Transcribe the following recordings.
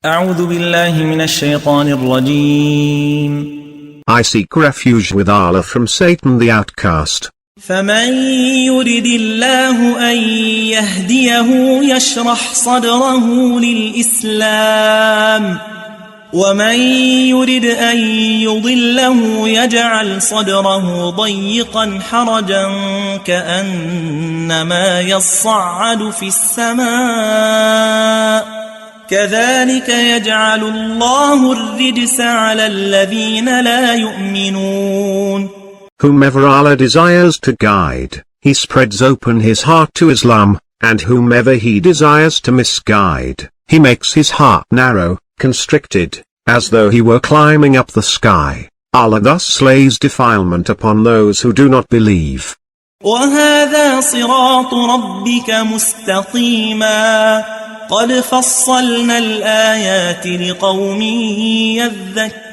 أعوذ بالله من الشيطان الرجيم. I seek refuge with Allah from Satan the outcast. فمن يرد الله أن يهديه يشرح صدره للإسلام ومن يرد أن يضله يجعل صدره ضيقا حرجا كأنما يصعد في السماء كذلك يجعل الله الرجس على الذين لا يؤمنون. Whomever Allah desires to guide, He spreads open his heart to Islam, and whomever He desires to misguide, He makes his heart narrow, constricted, as though he were climbing up the sky. Allah thus lays defilement upon those who do not believe. وهذا صراط ربك مستقيما قد فصلنا الآيات لقوم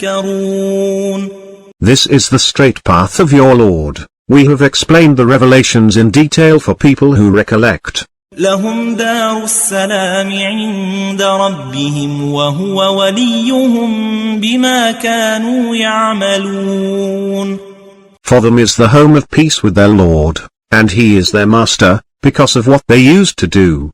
يذكرون. This is the straight path of your Lord. We have explained the revelations in detail for people who recollect. لهم دار السلام عند ربهم وهو وليهم بما كانوا يعملون. For them is the home of peace with their Lord, and He is their master, because of what they used to do.